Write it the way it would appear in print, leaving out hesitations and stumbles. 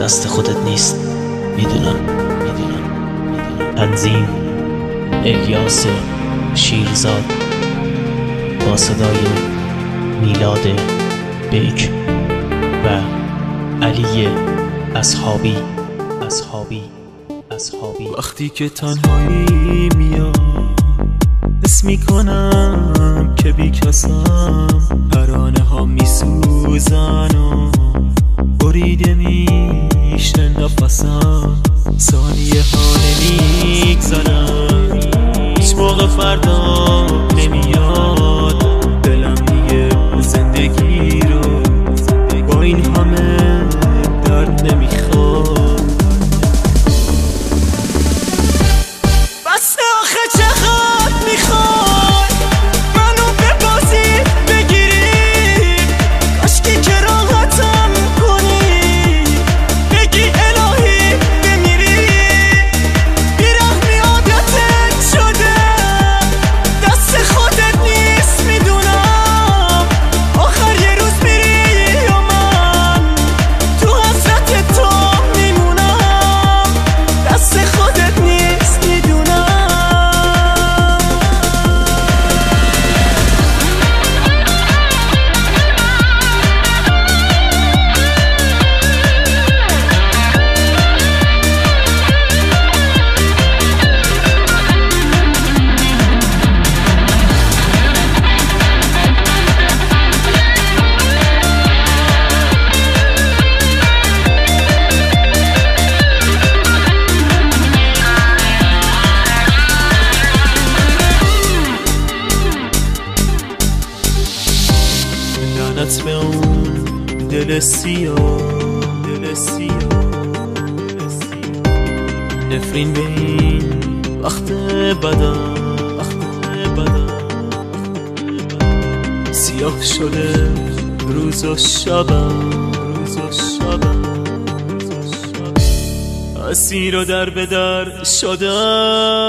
دست خودت نیست، میدونم. تنظیم الیاس شیرزاد با صدای میلاد بیک و علی اصحابی. وقتی که تنهایی میاد حس میکنم که بی کسم، ترانه ها میسوزن و بریده میشه نفسم، ثانیه ها نمیگذرم، هیچ موقع فردا نمیاد، دلم دیگه زندگی رو با این همه درد نمیخواد. بس آخه چقدر میخوای منو به بازی بگیری، عشقی که راحتم کنی، بگی الهی بمیری، بیرحمی عادتت شده، دست خودت نیست میدونم، آخر یه روز میری یا من تو حسرت تو میمونم، دست خودت نیست میدونم. لعنت به اون دل سیاه، نفرین به این وقت بدم، سیاه شده روز و شبم، اسیر و در به در شدم.